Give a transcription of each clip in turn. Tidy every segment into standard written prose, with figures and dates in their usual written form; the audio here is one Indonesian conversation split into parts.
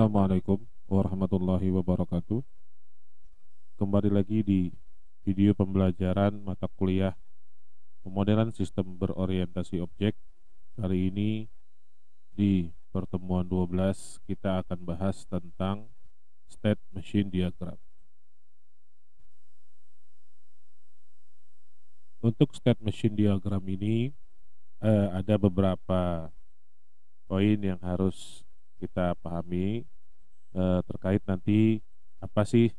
Assalamualaikum warahmatullahi wabarakatuh. Kembali lagi di video pembelajaran mata kuliah pemodelan sistem berorientasi objek. Kali ini di pertemuan 12 kita akan bahas tentang state machine diagram. Untuk state machine diagram ini ada beberapa poin yang harus kita pahami terkait nanti apa sih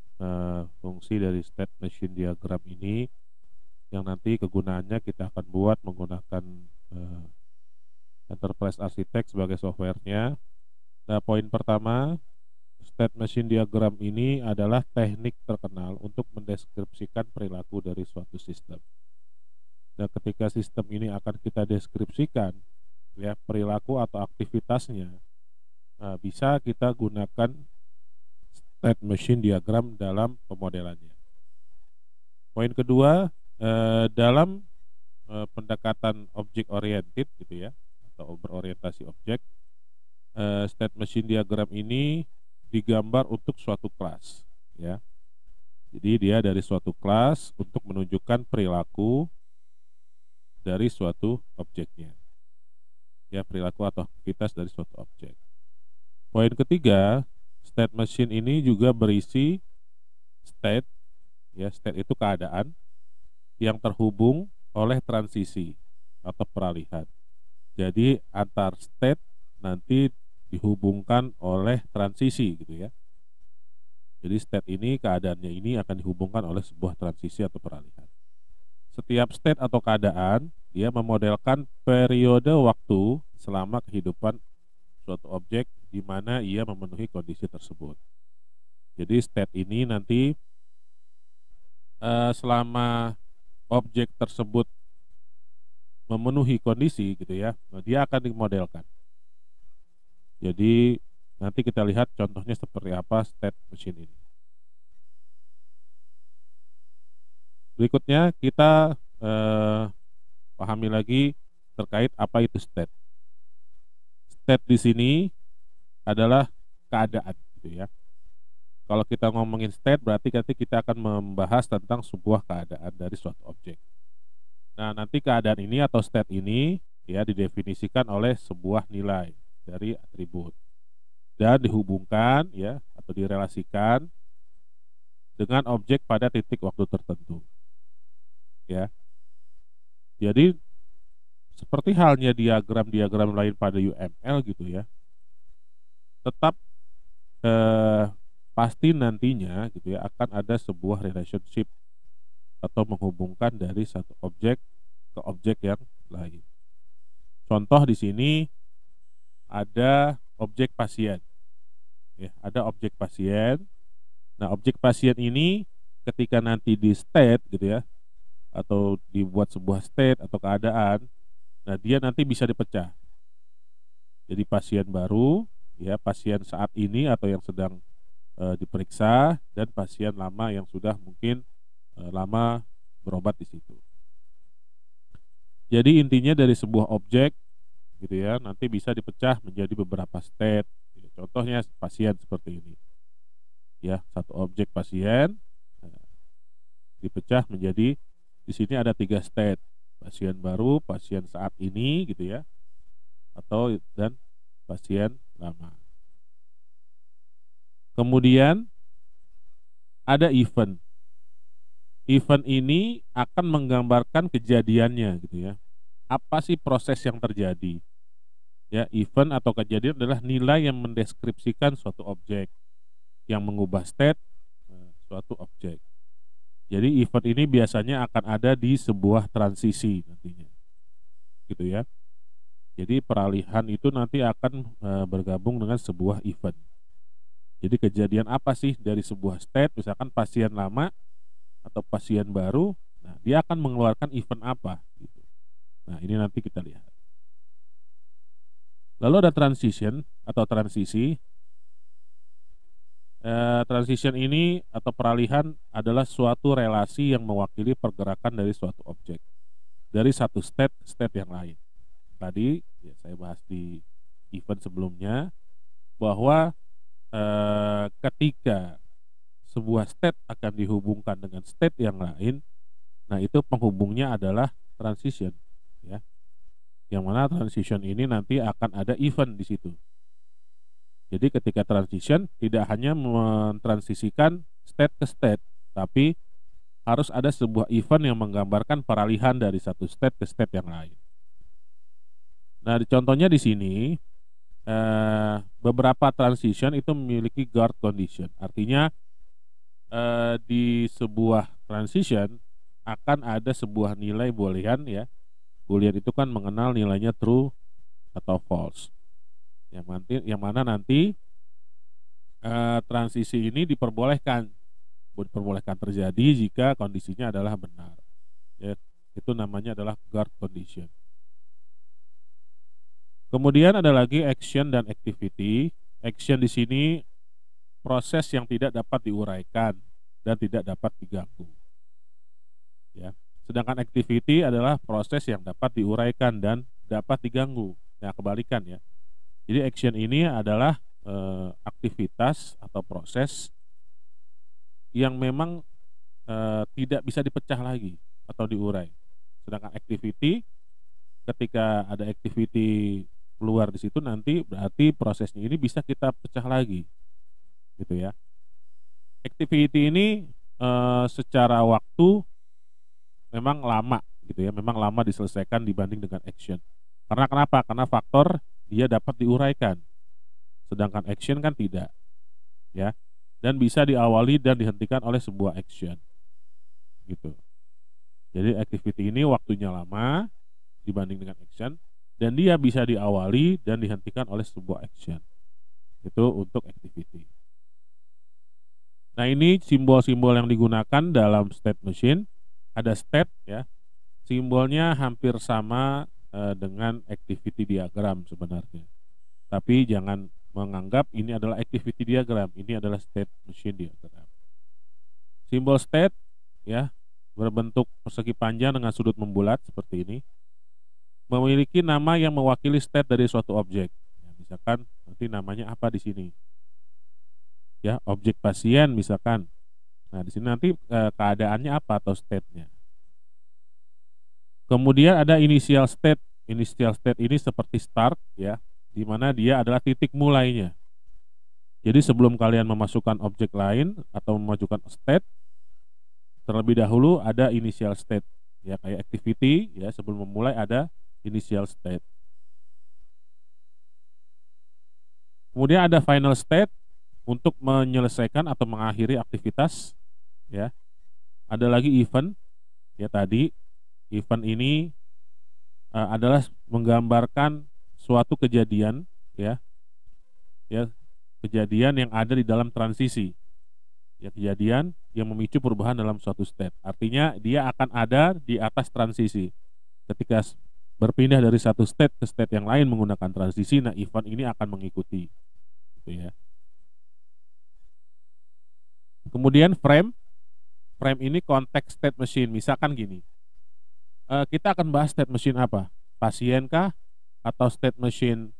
fungsi dari state machine diagram ini, yang nanti kegunaannya kita akan buat menggunakan Enterprise Architect sebagai softwarenya. Nah, poin pertama, state machine diagram ini adalah teknik terkenal untuk mendeskripsikan perilaku dari suatu sistem. Dan ketika sistem ini akan kita deskripsikan, ya, perilaku atau aktivitasnya, bisa kita gunakan state machine diagram dalam pemodelannya. Poin kedua, dalam pendekatan object oriented gitu ya, atau berorientasi objek, state machine diagram ini digambar untuk suatu kelas, ya. Jadi dia dari suatu kelas untuk menunjukkan perilaku dari suatu objeknya, ya, perilaku atau aktivitas dari suatu objek. Poin ketiga, state machine ini juga berisi state, ya, state itu keadaan yang terhubung oleh transisi atau peralihan. Jadi antar state nanti dihubungkan oleh transisi gitu ya. Jadi state ini, keadaannya ini akan dihubungkan oleh sebuah transisi atau peralihan. Setiap state atau keadaan dia memodelkan periode waktu selama kehidupan suatu objek di mana ia memenuhi kondisi tersebut. Jadi state ini nanti selama objek tersebut memenuhi kondisi gitu ya, dia akan dimodelkan. Jadi nanti kita lihat contohnya seperti apa state machine ini. Berikutnya kita pahami lagi terkait apa itu state. State di sini adalah keadaan gitu ya. Kalau kita ngomongin state berarti nanti kita akan membahas tentang sebuah keadaan dari suatu objek. Nah, nanti keadaan ini atau state ini ya didefinisikan oleh sebuah nilai dari atribut dan dihubungkan ya atau direlasikan dengan objek pada titik waktu tertentu. Ya. Jadi seperti halnya diagram-diagram lain pada UML gitu ya. Tetap pasti nantinya gitu ya akan ada sebuah relationship atau menghubungkan dari satu objek ke objek yang lain. Contoh di sini ada objek pasien. Ya, ada objek pasien. Nah, objek pasien ini ketika nanti di state gitu ya atau dibuat sebuah state atau keadaan, nah dia nanti bisa dipecah. Jadi pasien baru, ya, pasien saat ini atau yang sedang diperiksa, dan pasien lama yang sudah mungkin lama berobat di situ. Jadi intinya dari sebuah objek gitu ya nanti bisa dipecah menjadi beberapa state. Contohnya pasien seperti ini. Ya, satu objek pasien dipecah menjadi, di sini ada 3 state. Pasien baru, pasien saat ini gitu ya. Atau dan pasien lama. Kemudian ada event. Event ini akan menggambarkan kejadiannya gitu ya. Apa sih proses yang terjadi? Ya, event atau kejadian adalah nilai yang mendeskripsikan suatu objek yang mengubah state suatu objek. Jadi event ini biasanya akan ada di sebuah transisi nantinya. Gitu ya. Jadi peralihan itu nanti akan bergabung dengan sebuah event. Jadi kejadian apa sih dari sebuah state, misalkan pasien lama atau pasien baru, nah dia akan mengeluarkan event apa gitu. Nah, ini nanti kita lihat. Lalu ada transition atau transisi. Transition ini atau peralihan adalah suatu relasi yang mewakili pergerakan dari suatu objek dari satu state ke state yang lain. Tadi ya, saya bahas di event sebelumnya bahwa ketika sebuah state akan dihubungkan dengan state yang lain, nah itu penghubungnya adalah transition, ya. Yang mana transition ini nanti akan ada event di situ. Jadi ketika transition tidak hanya mentransisikan state ke state, tapi harus ada sebuah event yang menggambarkan peralihan dari satu state ke state yang lain. Nah, contohnya di sini beberapa transition itu memiliki guard condition. Artinya di sebuah transition akan ada sebuah nilai boolean, ya. Boolean itu kan mengenal nilainya true atau false. Yang mana nanti transisi ini diperbolehkan terjadi jika kondisinya adalah benar. Ya, itu namanya adalah guard condition. Kemudian ada lagi action dan activity. Action di sini proses yang tidak dapat diuraikan dan tidak dapat diganggu. Ya. Sedangkan activity adalah proses yang dapat diuraikan dan dapat diganggu. Nah, kebalikan ya. Jadi action ini adalah aktivitas atau proses yang memang tidak bisa dipecah lagi atau diurai. Sedangkan activity, ketika ada activity keluar di situ nanti berarti prosesnya ini bisa kita pecah lagi, gitu ya. Activity ini secara waktu memang lama, gitu ya. Memang lama diselesaikan dibanding dengan action. Karena kenapa? Karena faktor dia dapat diuraikan. Sedangkan action kan tidak, ya, dan bisa diawali dan dihentikan oleh sebuah action, gitu. Jadi activity ini waktunya lama dibanding dengan action, dan dia bisa diawali dan dihentikan oleh sebuah action. Itu untuk activity. Nah, ini simbol-simbol yang digunakan dalam state machine. Ada state, ya, simbolnya hampir sama dengan activity diagram sebenarnya. Tapi jangan menganggap ini adalah activity diagram, ini adalah state machine diagram. Simbol state, ya, berbentuk persegi panjang dengan sudut membulat seperti ini, memiliki nama yang mewakili state dari suatu objek. Ya, misalkan nanti namanya apa di sini, ya, objek pasien misalkan. Nah, di sini nanti keadaannya apa atau state-nya. Kemudian ada initial state. Initial state ini seperti start, ya, di mana dia adalah titik mulainya. Jadi sebelum kalian memasukkan objek lain atau memajukan state, terlebih dahulu ada initial state, ya, kayak activity, ya, sebelum memulai ada initial state. Kemudian ada final state untuk menyelesaikan atau mengakhiri aktivitas, ya. Ada lagi event, ya, tadi event ini adalah menggambarkan suatu kejadian, ya, kejadian yang ada di dalam transisi, ya, kejadian yang memicu perubahan dalam suatu state. Artinya dia akan ada di atas transisi. Ketika berpindah dari satu state ke state yang lain menggunakan transisi, nah event ini akan mengikuti, gitu ya. Kemudian frame ini konteks state machine. Misalkan gini, kita akan bahas state machine apa? Pasien kah? Atau state machine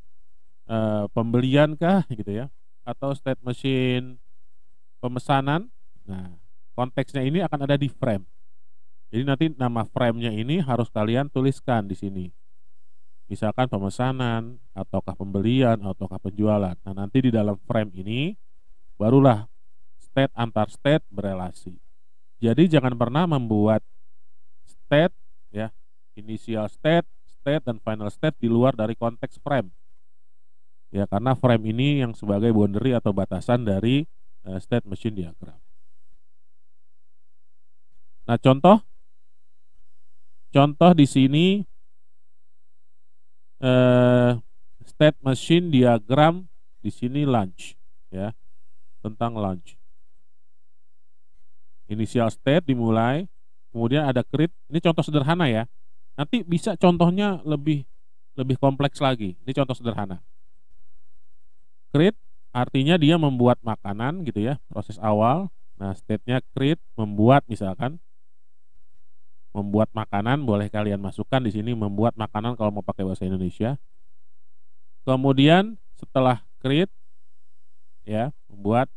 pembelian kah, gitu ya? Atau state machine pemesanan? Nah, konteksnya ini akan ada di frame. Jadi nanti nama frame-nya ini harus kalian tuliskan di sini. Misalkan pemesanan, ataukah pembelian, ataukah penjualan. Nah, nanti di dalam frame ini barulah state antar state berelasi. Jadi jangan pernah membuat state, ya, initial state, state dan final state di luar dari konteks frame. Ya, karena frame ini yang sebagai boundary atau batasan dari state machine diagram. Nah, contoh di sini state machine diagram di sini launch, ya, tentang launch. Initial state dimulai, kemudian ada create. Ini contoh sederhana, ya. Nanti bisa contohnya lebih kompleks lagi. Ini contoh sederhana. Create artinya dia membuat makanan, gitu ya, proses awal. Nah, state-nya create, membuat, misalkan membuat makanan, boleh kalian masukkan di sini membuat makanan kalau mau pakai bahasa Indonesia. Kemudian setelah create ya, membuat.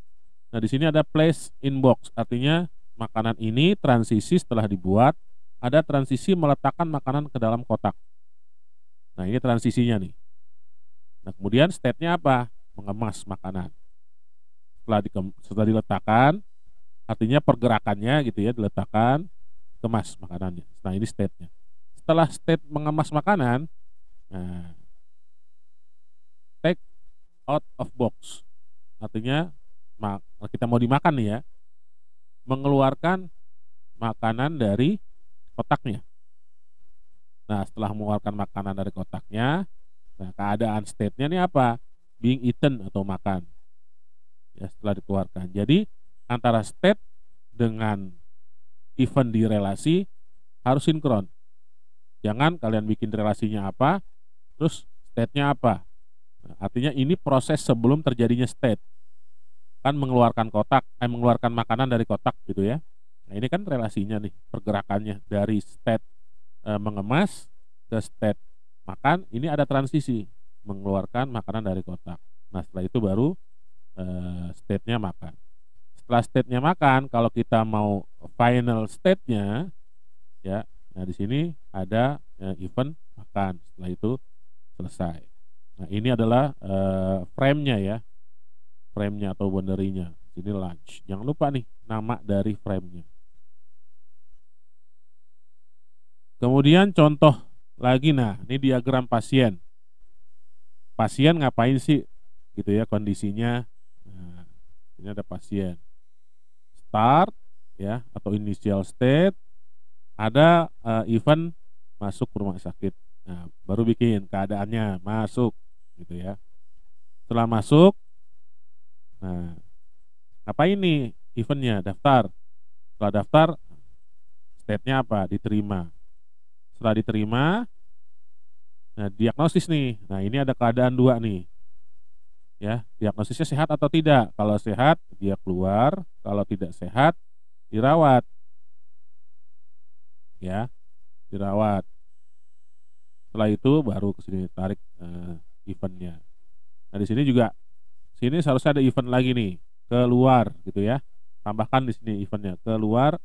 Nah, di sini ada place in box, artinya makanan ini transisi setelah dibuat, ada transisi meletakkan makanan ke dalam kotak. Nah, ini transisinya nih. Nah, kemudian state-nya apa? Mengemas makanan. Setelah diletakkan, artinya pergerakannya gitu ya, diletakkan, kemas makanannya. Nah, ini state-nya. Setelah state mengemas makanan, nah, take out of box, artinya kita mau dimakan nih ya, mengeluarkan makanan dari kotaknya. Nah, setelah mengeluarkan makanan dari kotaknya, nah keadaan state-nya ini apa? Being eaten atau makan. Ya, setelah dikeluarkan. Jadi antara state dengan event di relasi harus sinkron. Jangan kalian bikin relasinya apa, terus state-nya apa. Nah, artinya ini proses sebelum terjadinya state. Kan mengeluarkan mengeluarkan makanan dari kotak gitu ya. Nah, ini kan relasinya nih, pergerakannya dari state mengemas ke state makan, ini ada transisi mengeluarkan makanan dari kotak. Nah, setelah itu baru state-nya makan. Setelah state-nya makan, kalau kita mau final state-nya ya, nah di sini ada event makan. Setelah itu selesai. Nah, ini adalah frame-nya ya. Frame-nya atau boundary-nya. Ini lunch. Jangan lupa nih nama dari frame-nya. Kemudian contoh lagi, nah ini diagram pasien. Pasien ngapain sih gitu ya kondisinya. Nah, ini ada pasien. Start ya atau initial state, ada event masuk rumah sakit. Nah, baru bikin keadaannya masuk gitu ya. Setelah masuk, nah ngapain nih eventnya? Daftar. Setelah daftar, state-nya apa? Diterima. Setelah diterima, nah diagnosis nih. Nah, ini ada keadaan dua nih. Ya, diagnosisnya sehat atau tidak. Kalau sehat, dia keluar. Kalau tidak sehat, dirawat. Ya, dirawat. Setelah itu baru ke sini tarik eventnya. Nah, di sini juga sini seharusnya ada event lagi nih, keluar gitu ya. Tambahkan di sini eventnya, keluar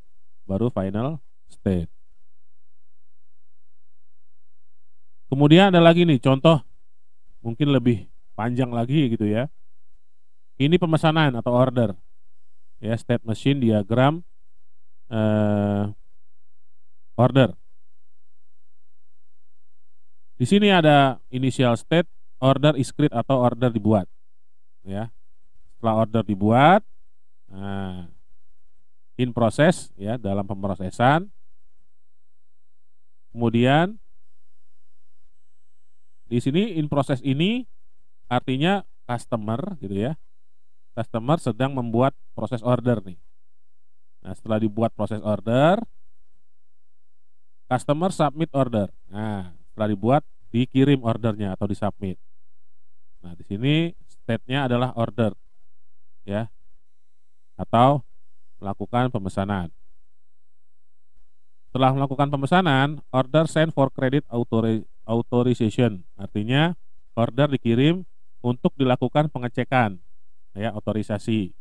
baru final state. Kemudian ada lagi nih contoh mungkin lebih panjang lagi gitu ya. Ini pemesanan atau order. Ya, state machine diagram order. Di sini ada initial state, order is create atau order dibuat. Ya. Setelah order dibuat, nah, in process ya, dalam pemrosesan. Kemudian di sini in process ini artinya customer gitu ya. Customer sedang membuat proses order nih. Nah, setelah dibuat proses order, customer submit order. Nah, setelah dibuat dikirim ordernya atau disubmit. Nah, di sini state-nya adalah order ya. Atau melakukan pemesanan. Setelah melakukan pemesanan, order send for credit authorization, artinya order dikirim untuk dilakukan pengecekan ya, otorisasi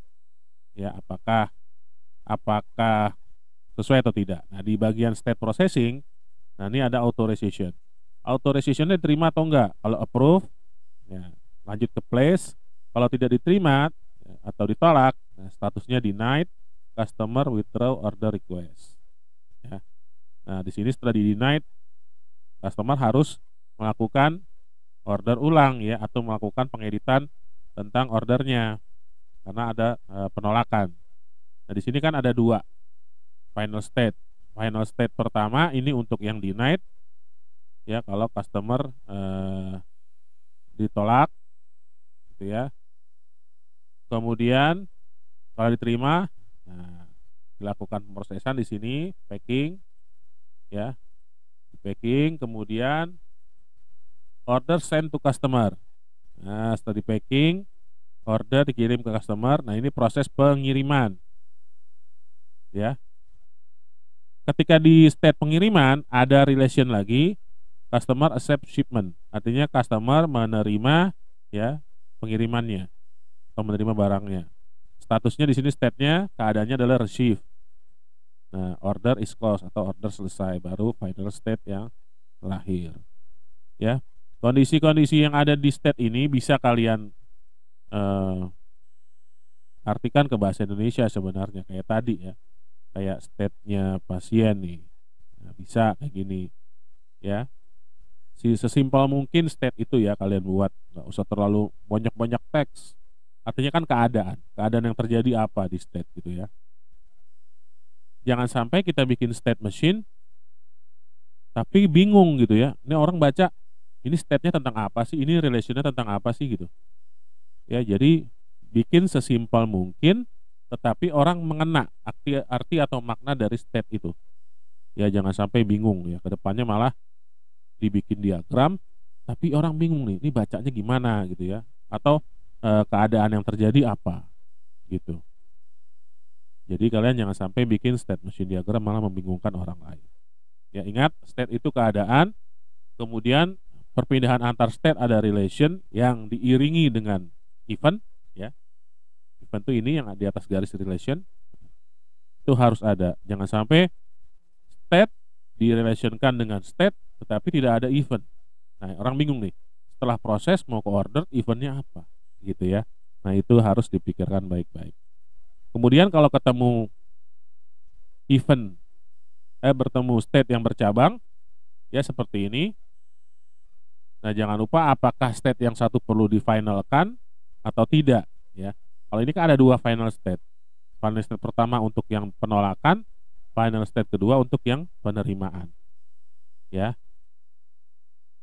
ya, apakah sesuai atau tidak. Nah, di bagian state processing, nah ini ada authorization. Authorizationnya diterima atau enggak. Kalau approve ya, lanjut ke place. Kalau tidak diterima ya, atau ditolak, nah, statusnya denied, customer withdraw order request ya. Nah, di sini setelah di denied, customer harus melakukan order ulang ya, atau melakukan pengeditan tentang ordernya karena ada penolakan. Nah, di sini kan ada dua final state. Final state pertama ini untuk yang denied ya, kalau customer ditolak gitu ya. Kemudian kalau diterima, nah, dilakukan pemrosesan di sini, packing ya, packing, kemudian order send to customer. Nah, setelah di packing, order dikirim ke customer. Nah, ini proses pengiriman ya. Ketika di state pengiriman ada relation lagi, customer accept shipment, artinya customer menerima ya pengirimannya atau menerima barangnya. Statusnya di sini state-nya keadaannya adalah receive. Nah, order is closed atau order selesai, baru final state yang lahir. Ya. Kondisi-kondisi yang ada di state ini bisa kalian artikan ke bahasa Indonesia sebenarnya kayak tadi ya. Kayak state-nya pasien nih. Nah, bisa kayak gini. Ya. Sesimpel mungkin state itu ya kalian buat, nggak usah terlalu banyak-banyak teks. Artinya kan keadaan yang terjadi apa di state gitu ya. Jangan sampai kita bikin state machine tapi bingung gitu ya. Ini orang baca ini state-nya tentang apa sih? Ini relation-nya tentang apa sih gitu. Ya, jadi bikin sesimpel mungkin tetapi orang mengena arti atau makna dari state itu. Ya, jangan sampai bingung ya. Kedepannya malah dibikin diagram tapi orang bingung nih, ini bacanya gimana gitu ya. Atau keadaan yang terjadi apa gitu. Jadi kalian jangan sampai bikin state machine diagram malah membingungkan orang lain. Ya, ingat state itu keadaan, kemudian perpindahan antar state ada relation yang diiringi dengan event ya. Event itu ini yang di atas garis relation itu harus ada. Jangan sampai state direlationkan dengan state tetapi tidak ada event. Nah, orang bingung nih. Setelah proses mau ke order, eventnya apa? Gitu ya. Nah, itu harus dipikirkan baik-baik. Kemudian kalau ketemu event bertemu state yang bercabang ya seperti ini. Nah, jangan lupa apakah state yang satu perlu difinalkan atau tidak ya. Kalau ini kan ada dua final state. Final state pertama untuk yang penolakan, final state kedua untuk yang penerimaan. Ya.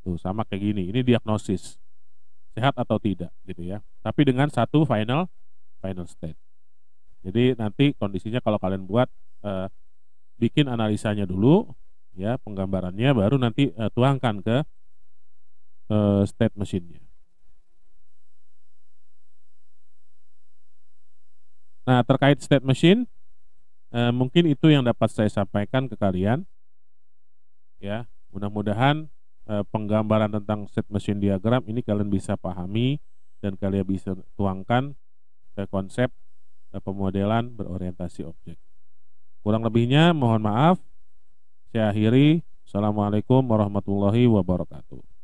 Tuh, sama kayak gini. Ini diagnosis. Sehat atau tidak gitu ya. Tapi dengan satu final state. Jadi nanti kondisinya kalau kalian buat bikin analisanya dulu ya, penggambarannya baru nanti tuangkan ke state machine-nya. Nah, terkait state machine mungkin itu yang dapat saya sampaikan ke kalian. Ya, mudah-mudahan penggambaran tentang state machine diagram ini kalian bisa pahami dan kalian bisa tuangkan ke konsep pemodelan berorientasi objek. Kurang lebihnya mohon maaf. Saya akhiri. Assalamualaikum warahmatullahi wabarakatuh.